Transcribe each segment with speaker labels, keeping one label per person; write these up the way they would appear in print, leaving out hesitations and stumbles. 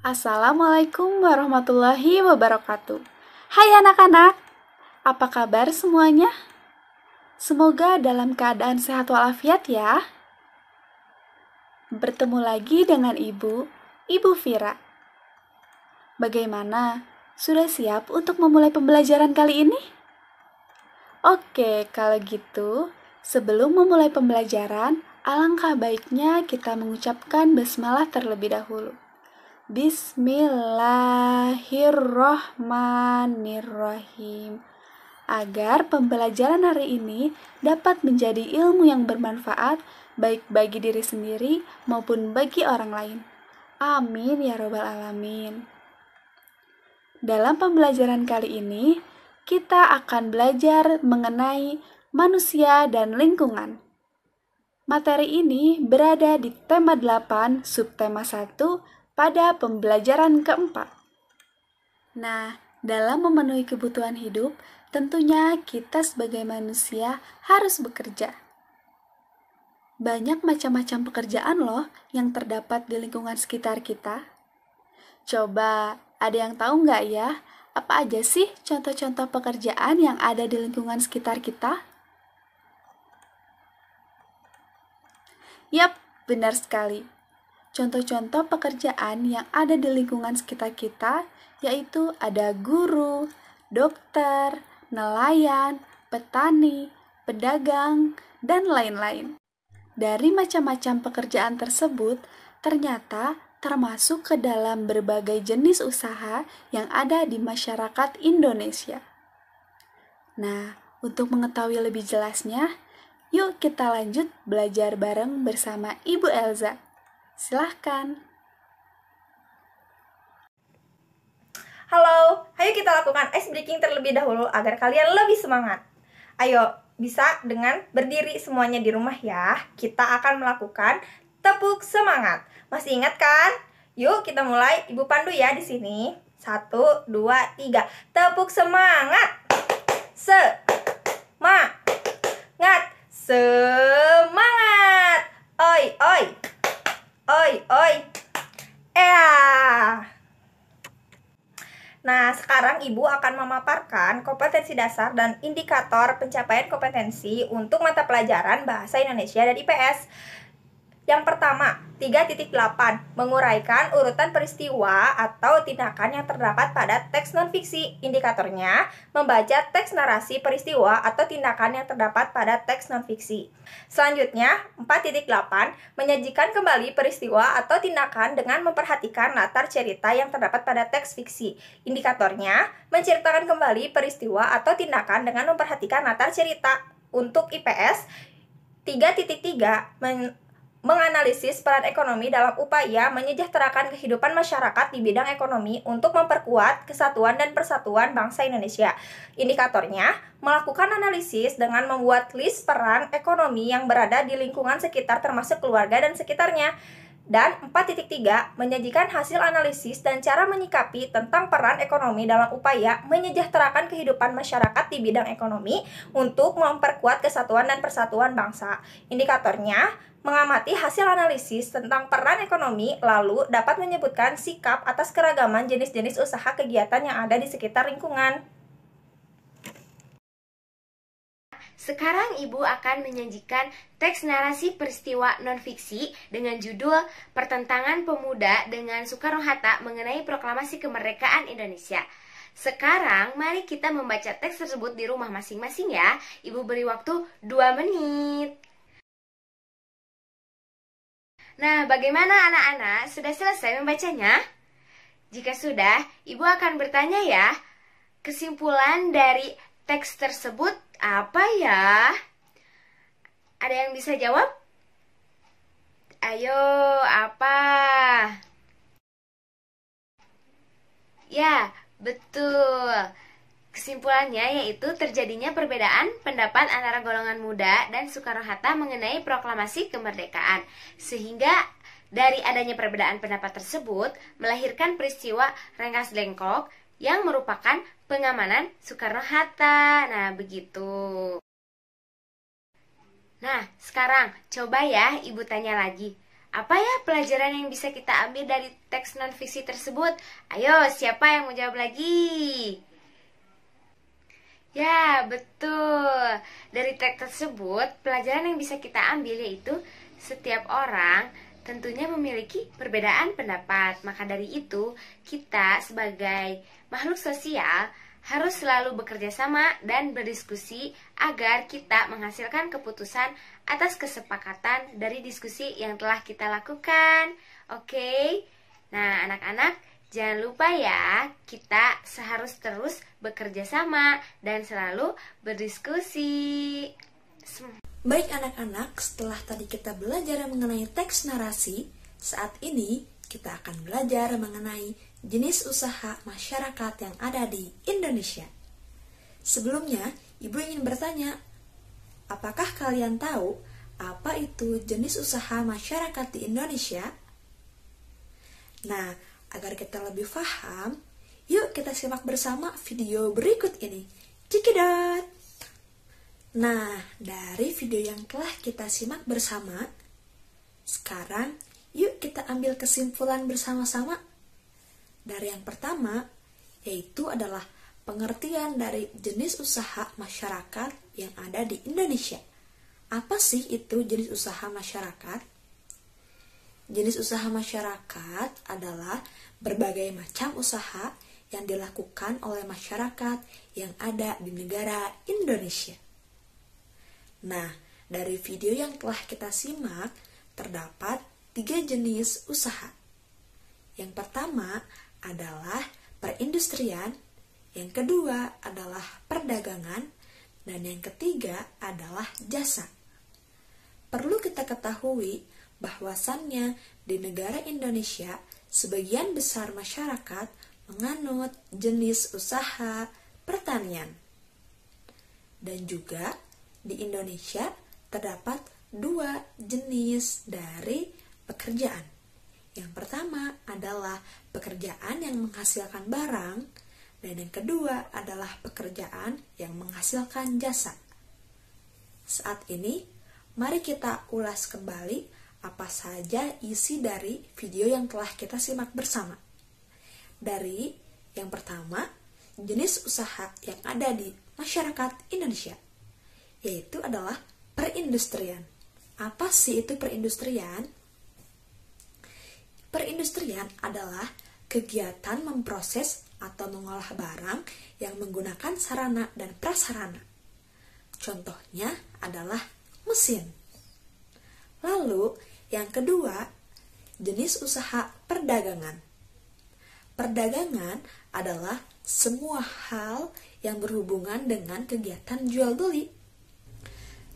Speaker 1: Assalamualaikum warahmatullahi wabarakatuh. Hai anak-anak, apa kabar semuanya? Semoga dalam keadaan sehat walafiat ya. Bertemu lagi dengan Ibu Vira. Bagaimana? Sudah siap untuk memulai pembelajaran kali ini? Oke, kalau gitu, sebelum memulai pembelajaran, alangkah baiknya kita mengucapkan basmalah terlebih dahulu. Bismillahirrohmanirrohim. Agar pembelajaran hari ini dapat menjadi ilmu yang bermanfaat baik bagi diri sendiri maupun bagi orang lain. Amin ya robbal alamin. Dalam pembelajaran kali ini, kita akan belajar mengenai manusia dan lingkungan. Materi ini berada di tema 8, subtema 1, pada pembelajaran keempat. Nah, dalam memenuhi kebutuhan hidup, tentunya kita sebagai manusia harus bekerja. Banyak macam-macam pekerjaan loh yang terdapat di lingkungan sekitar kita. Coba, ada yang tahu nggak ya, apa aja sih contoh-contoh pekerjaan yang ada di lingkungan sekitar kita? Yap, benar sekali. Contoh-contoh pekerjaan yang ada di lingkungan sekitar kita yaitu ada guru, dokter, nelayan, petani, pedagang, dan lain-lain. Dari macam-macam pekerjaan tersebut, ternyata termasuk ke dalam berbagai jenis usaha yang ada di masyarakat Indonesia. Nah, untuk mengetahui lebih jelasnya, yuk kita lanjut belajar bareng bersama Ibu Elza. Silahkan.
Speaker 2: Halo, ayo kita lakukan ice breaking terlebih dahulu agar kalian lebih semangat. Ayo, bisa dengan berdiri semuanya di rumah ya. Kita akan melakukan tepuk semangat. Masih ingat kan? Yuk kita mulai. Ibu pandu ya di sini. 1, 2, 3. Tepuk semangat. Semangat. Semangat. Oi, oi. Oi, oi. Nah, sekarang Ibu akan memaparkan kompetensi dasar dan indikator pencapaian kompetensi untuk mata pelajaran Bahasa Indonesia dan IPS. Yang pertama, 3.8, menguraikan urutan peristiwa atau tindakan yang terdapat pada teks non-fiksi. Indikatornya, membaca teks narasi peristiwa atau tindakan yang terdapat pada teks non-fiksi. Selanjutnya, 4.8, menyajikan kembali peristiwa atau tindakan dengan memperhatikan latar cerita yang terdapat pada teks fiksi. Indikatornya, menceritakan kembali peristiwa atau tindakan dengan memperhatikan latar cerita. Untuk IPS, 3.3, menganalisis peran ekonomi dalam upaya menyejahterakan kehidupan masyarakat di bidang ekonomi untuk memperkuat kesatuan dan persatuan bangsa Indonesia. Indikatornya, melakukan analisis dengan membuat list peran ekonomi yang berada di lingkungan sekitar termasuk keluarga dan sekitarnya. Dan 4.3, menyajikan hasil analisis dan cara menyikapi tentang peran ekonomi dalam upaya menyejahterakan kehidupan masyarakat di bidang ekonomi untuk memperkuat kesatuan dan persatuan bangsa. Indikatornya, mengamati hasil analisis tentang peran ekonomi, lalu dapat menyebutkan sikap atas keragaman jenis-jenis usaha kegiatan yang ada di sekitar lingkungan.
Speaker 3: Sekarang Ibu akan menyajikan teks narasi peristiwa non-fiksi dengan judul Pertentangan Pemuda dengan Soekarno-Hatta mengenai Proklamasi Kemerdekaan Indonesia. Sekarang mari kita membaca teks tersebut di rumah masing-masing ya. Ibu beri waktu 2 menit. Nah, bagaimana anak-anak? Sudah selesai membacanya? Jika sudah, Ibu akan bertanya ya, kesimpulan dari teks tersebut apa ya? Ada yang bisa jawab? Ayo, apa? Ya, betul. Kesimpulannya yaitu terjadinya perbedaan pendapat antara golongan muda dan Soekarno-Hatta mengenai proklamasi kemerdekaan. Sehingga dari adanya perbedaan pendapat tersebut melahirkan peristiwa Rengas Dengklok yang merupakan pengamanan Soekarno-Hatta. Nah, begitu. Nah, sekarang coba ya Ibu tanya lagi. Apa ya pelajaran yang bisa kita ambil dari teks non-fiksi tersebut? Ayo, siapa yang mau jawab lagi? Ya, betul. Dari teks tersebut, pelajaran yang bisa kita ambil yaitu setiap orang tentunya memiliki perbedaan pendapat. Maka dari itu, kita sebagai makhluk sosial harus selalu bekerja sama dan berdiskusi agar kita menghasilkan keputusan atas kesepakatan dari diskusi yang telah kita lakukan. Oke? Nah, anak-anak, jangan lupa ya, kita harus terus bekerja sama dan selalu berdiskusi.
Speaker 4: Baik anak-anak, setelah tadi kita belajar mengenai teks narasi, saat ini kita akan belajar mengenai jenis usaha masyarakat yang ada di Indonesia. Sebelumnya, Ibu ingin bertanya, apakah kalian tahu apa itu jenis usaha masyarakat di Indonesia? Nah, agar kita lebih paham, yuk kita simak bersama video berikut ini. Cekidot! Nah, dari video yang telah kita simak bersama, sekarang yuk kita ambil kesimpulan bersama-sama. Dari yang pertama, yaitu adalah pengertian dari jenis usaha masyarakat yang ada di Indonesia. Apa sih itu jenis usaha masyarakat? Jenis usaha masyarakat adalah berbagai macam usaha yang dilakukan oleh masyarakat yang ada di negara Indonesia. Nah, dari video yang telah kita simak, terdapat 3 jenis usaha. Yang pertama adalah perindustrian, yang kedua adalah perdagangan, dan yang ketiga adalah jasa. Perlu kita ketahui bahwasannya di negara Indonesia, sebagian besar masyarakat menganut jenis usaha pertanian. Dan juga di Indonesia terdapat 2 jenis dari pekerjaan. Yang pertama adalah pekerjaan yang menghasilkan barang, dan yang kedua adalah pekerjaan yang menghasilkan jasa. Saat ini, mari kita ulas kembali apa saja isi dari video yang telah kita simak bersama. Dari yang pertama, jenis usaha yang ada di masyarakat Indonesia, yaitu adalah perindustrian. Apa sih itu perindustrian? Perindustrian adalah kegiatan memproses atau mengolah barang yang menggunakan sarana dan prasarana. Contohnya adalah mesin. Lalu, yang kedua, jenis usaha perdagangan. Perdagangan adalah semua hal yang berhubungan dengan kegiatan jual beli.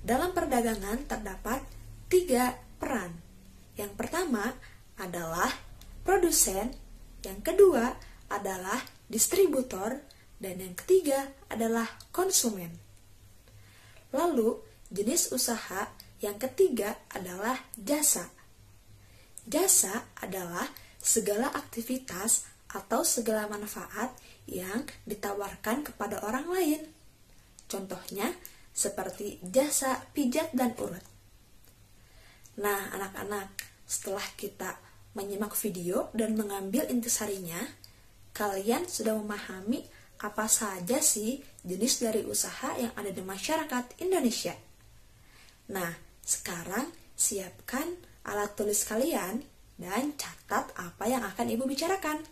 Speaker 4: Dalam perdagangan terdapat 3 peran. Yang pertama adalah produsen, yang kedua adalah distributor, dan yang ketiga adalah konsumen. Lalu, jenis usaha yang ketiga adalah jasa. Jasa adalah segala aktivitas atau segala manfaat yang ditawarkan kepada orang lain. Contohnya, seperti jasa pijat dan urut. Nah, anak-anak, setelah kita menyimak video dan mengambil intisarinya, kalian sudah memahami apa saja sih jenis dari usaha yang ada di masyarakat Indonesia. Nah, sekarang siapkan alat tulis kalian dan catat apa yang akan Ibu bicarakan.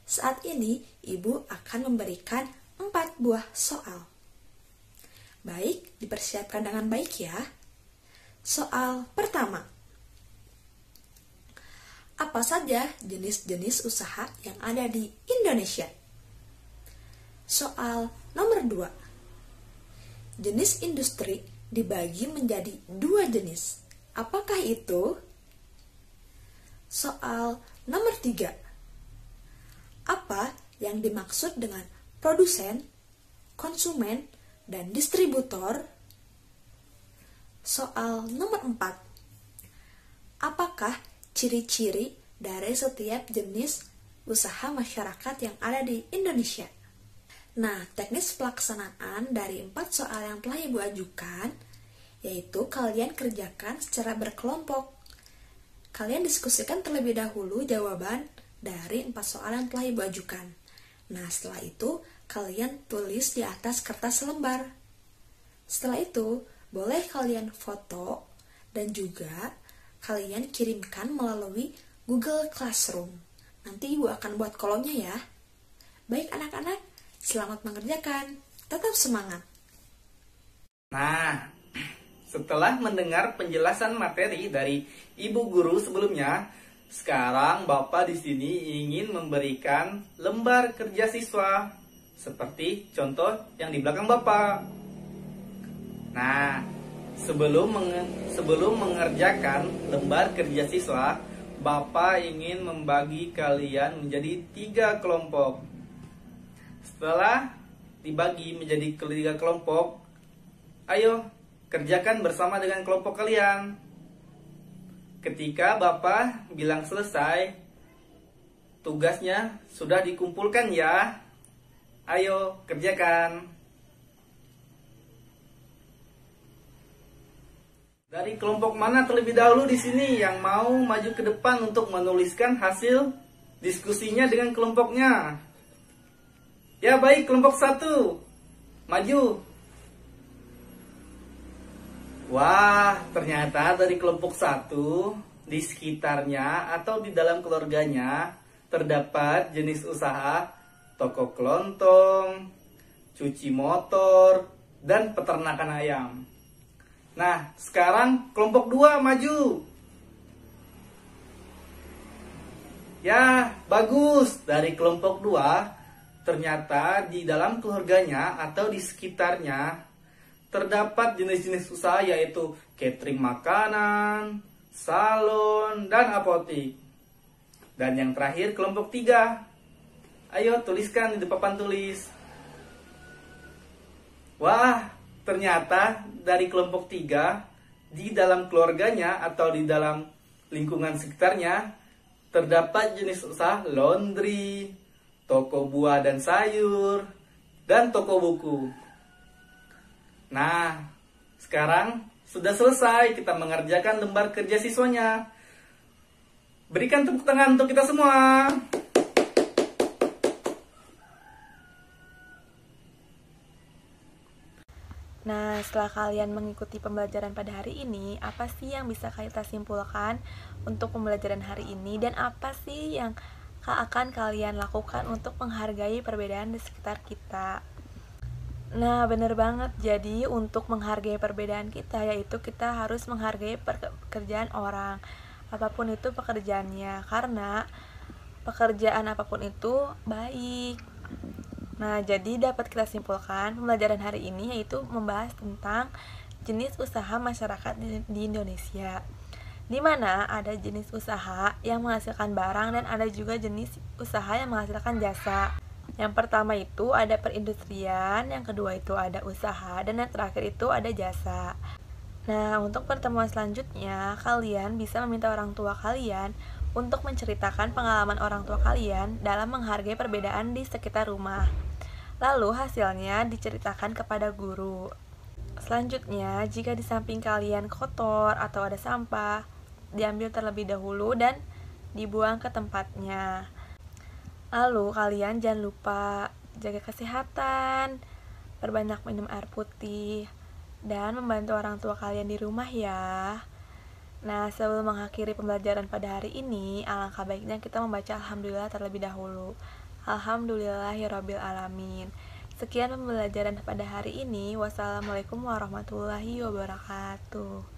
Speaker 4: Saat ini, Ibu akan memberikan 4 buah soal. Baik, dipersiapkan dengan baik ya. Soal pertama. Apa saja jenis-jenis usaha yang ada di Indonesia? Soal nomor 2. Jenis industri dibagi menjadi 2 jenis. Apakah itu? Soal nomor 3. Apa yang dimaksud dengan produsen, konsumen, dan distributor? Soal nomor 4. Apakah ciri-ciri dari setiap jenis usaha masyarakat yang ada di Indonesia? Nah, teknis pelaksanaan dari 4 soal yang telah Ibu ajukan, yaitu kalian kerjakan secara berkelompok. kalian diskusikan terlebih dahulu jawaban dari 4 soal yang telah Ibu ajukan. Nah, setelah itu, kalian tulis di atas kertas selembar. Setelah itu, boleh kalian foto dan juga kalian kirimkan melalui Google Classroom. Nanti Ibu akan buat kolomnya ya. Baik anak-anak, selamat mengerjakan. Tetap semangat.
Speaker 5: Nah, setelah mendengar penjelasan materi dari Ibu Guru sebelumnya, sekarang Bapak di sini ingin memberikan lembar kerja siswa seperti contoh yang di belakang Bapak. Nah, sebelum mengerjakan lembar kerja siswa, Bapak ingin membagi kalian menjadi 3 kelompok. Setelah dibagi menjadi 3 kelompok, ayo kerjakan bersama dengan kelompok kalian. Ketika Bapak bilang selesai, tugasnya sudah dikumpulkan ya. Ayo kerjakan. Dari kelompok mana terlebih dahulu di sini yang mau maju ke depan untuk menuliskan hasil diskusinya dengan kelompoknya? Ya baik, kelompok 1. Maju. Wah, ternyata dari kelompok 1 di sekitarnya atau di dalam keluarganya terdapat jenis usaha toko kelontong, cuci motor, dan peternakan ayam. Nah, sekarang kelompok 2 maju. Ya, bagus. Dari kelompok 2 ternyata di dalam keluarganya atau di sekitarnya terdapat jenis-jenis usaha yaitu catering makanan, salon, dan apotik. Dan yang terakhir kelompok 3. Ayo tuliskan di papan tulis. Wah, ternyata dari kelompok 3 di dalam keluarganya atau di dalam lingkungan sekitarnya terdapat jenis usaha laundry, toko buah dan sayur, dan toko buku. Nah, sekarang sudah selesai kita mengerjakan lembar kerja siswanya. Berikan tepuk tangan untuk kita semua.
Speaker 1: Nah, setelah kalian mengikuti pembelajaran pada hari ini, apa sih yang bisa kita simpulkan untuk pembelajaran hari ini dan apa sih yang akan kalian lakukan untuk menghargai perbedaan di sekitar kita? Nah, bener banget. Jadi, untuk menghargai perbedaan kita, yaitu kita harus menghargai pekerjaan orang. Apapun itu pekerjaannya, karena pekerjaan apapun itu baik. Nah, jadi dapat kita simpulkan pembelajaran hari ini yaitu membahas tentang jenis usaha masyarakat di Indonesia. Di mana ada jenis usaha yang menghasilkan barang dan ada juga jenis usaha yang menghasilkan jasa. Yang pertama itu ada perindustrian, yang kedua itu ada usaha, dan yang terakhir itu ada jasa. Nah, untuk pertemuan selanjutnya, kalian bisa meminta orang tua kalian untuk menceritakan pengalaman orang tua kalian dalam menghargai perbedaan di sekitar rumah. Lalu hasilnya diceritakan kepada guru. Selanjutnya, jika di samping kalian kotor atau ada sampah, diambil terlebih dahulu dan dibuang ke tempatnya. Lalu kalian jangan lupa jaga kesehatan, perbanyak minum air putih, dan membantu orang tua kalian di rumah ya. Nah, sebelum mengakhiri pembelajaran pada hari ini, alangkah baiknya kita membaca Alhamdulillah terlebih dahulu. Alhamdulillahirabbil alamin. Sekian pembelajaran pada hari ini. Wassalamualaikum warahmatullahi wabarakatuh.